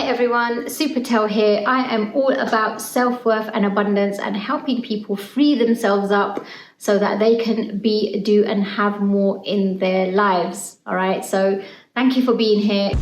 everyone, Su Patel here. I am all about self-worth and abundance and helping people free themselves up so that they can be, do and have more in their lives. All right, so thank you for being here.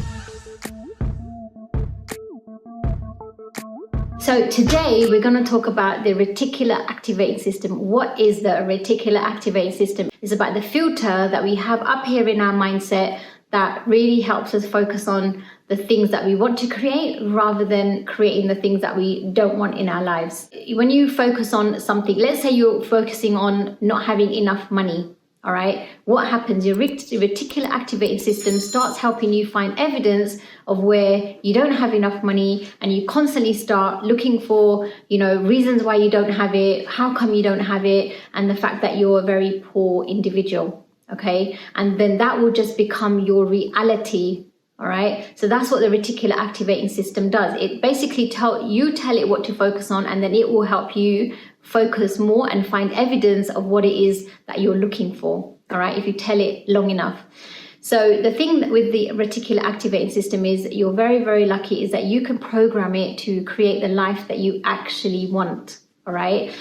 So today we're going to talk about the reticular activating system. What is the reticular activating system? It's about the filter that we have up here in our mindset that really helps us focus on the things that we want to create rather than creating the things that we don't want in our lives. When you focus on something, let's say you're focusing on not having enough money, all right? What happens? Your reticular activating system starts helping you find evidence of where you don't have enough money, and you constantly start looking for, reasons why you don't have it, how come you don't have it, and the fact that you're a very poor individual. Okay, and then that will just become your reality. All right, so that's what the reticular activating system does. It basically tell it what to focus on, and then it will help you focus more and find evidence of what it is that you're looking for. All right, if you tell it long enough. So the thing with the reticular activating system is you're very, very lucky is that you can program it to create the life that you actually want. All right.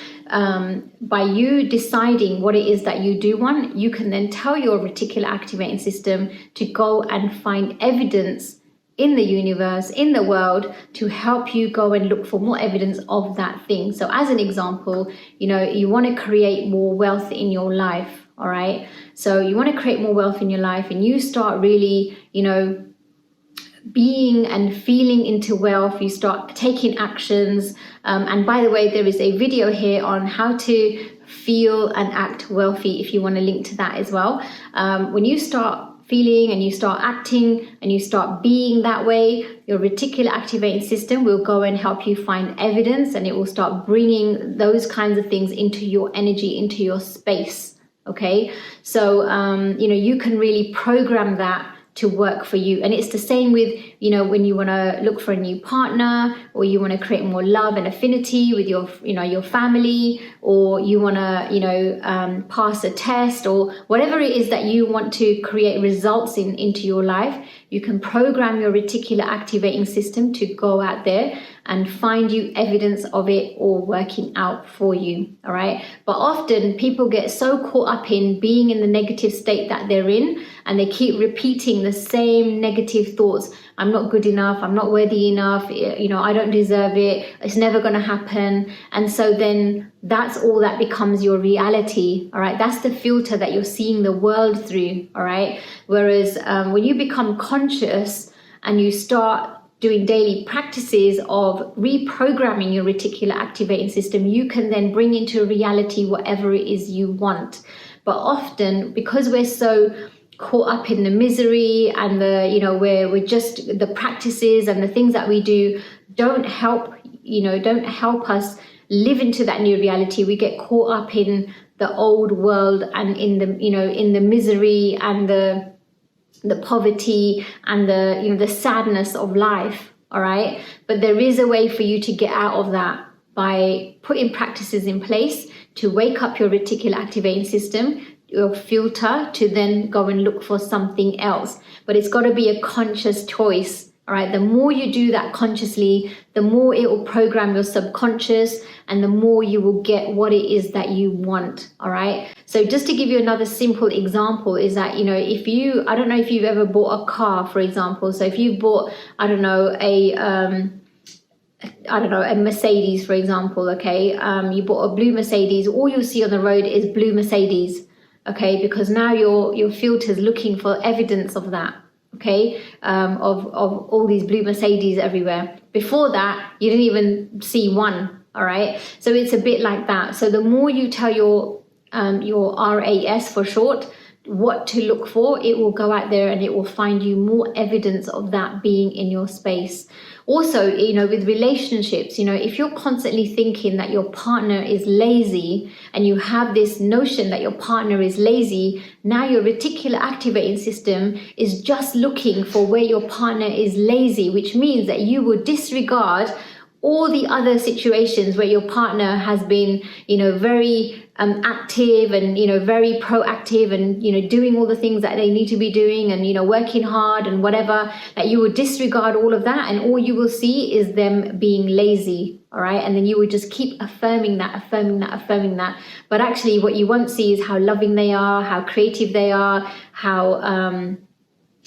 By you deciding what it is that you do want, you can then tell your reticular activating system to go and find evidence in the universe, in the world, to help you go and look for more evidence of that thing. So as an example, you want to create more wealth in your life. All right. So you want to create more wealth in your life, and you start really, being and feeling into wealth. You start taking actions. And by the way, there is a video here on how to feel and act wealthy if you want to link to that as well. When you start feeling and you start acting and you start being that way, your reticular activating system will go and help you find evidence, and it will start bringing those kinds of things into your energy, into your space. Okay, so you can really program that to work for you. And it's the same with, when you want to look for a new partner, or you want to create more love and affinity with your family, or you want to, pass a test, or whatever it is that you want to create results into your life. You can program your reticular activating system to go out there and find you evidence of it all working out for you. All right. But often people get so caught up in being in the negative state that they're in, and they keep repeating the same negative thoughts. I'm not good enough. I'm not worthy enough. I don't deserve it. It's never going to happen. And so then that's all that becomes your reality. All right. That's the filter that you're seeing the world through. All right. Whereas when you become conscious and you start doing daily practices of reprogramming your reticular activating system, you can then bring into reality whatever it is you want. But often, because we're so caught up in the misery and we're just, the practices and the things that we do don't help us live into that new reality. We get caught up in the old world and in the misery and the poverty and the sadness of life. All right. But there is a way for you to get out of that by putting practices in place to wake up your reticular activating system, your filter, to then go and look for something else. But it's got to be a conscious choice. All right. The more you do that consciously, the more it will program your subconscious, and the more you will get what it is that you want. All right. So just to give you another simple example is that, I don't know if you've ever bought a car, for example. So if you've bought, a Mercedes, for example, okay, you bought a blue Mercedes, all you'll see on the road is blue Mercedes, okay, because now your filter's looking for evidence of that, okay, of all these blue Mercedes everywhere. Before that, you didn't even see one, all right? So it's a bit like that. So the more you tell your RAS for short, what to look for, it will go out there and it will find you more evidence of that being in your space. Also, with relationships, if you're constantly thinking that your partner is lazy, and you have this notion that your partner is lazy, now your reticular activating system is just looking for where your partner is lazy, which means that you will disregard all the other situations where your partner has been, very active and, very proactive and, doing all the things that they need to be doing and, working hard and whatever, that you would disregard all of that, and all you will see is them being lazy. All right. And then you would just keep affirming that. But actually what you won't see is how loving they are, how creative they are, how,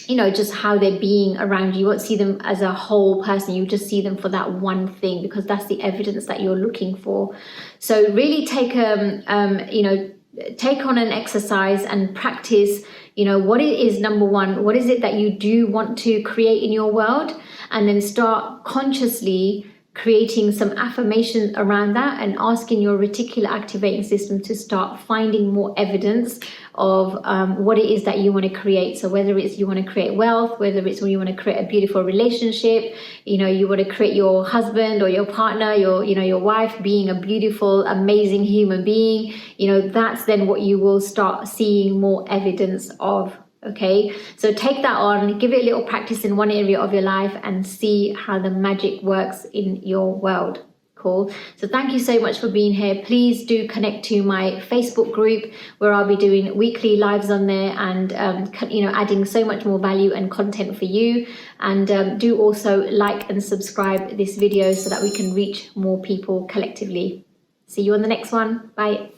just how they're being around you. You won't see them as a whole person. You just see them for that one thing, because that's the evidence that you're looking for. So really take on an exercise and practice, what it is, number one, what is it that you do want to create in your world? And then start consciously creating some affirmations around that and asking your reticular activating system to start finding more evidence of what it is that you want to create. So whether it's you want to create wealth, whether it's you want to create a beautiful relationship, you want to create your husband or your partner, your wife being a beautiful, amazing human being, that's then what you will start seeing more evidence of. Okay, so take that on, give it a little practice in one area of your life and see how the magic works in your world. Cool. So thank you so much for being here. Please do connect to my Facebook group, where I'll be doing weekly lives on there and, adding so much more value and content for you. And do also like and subscribe this video so that we can reach more people collectively. See you on the next one. Bye.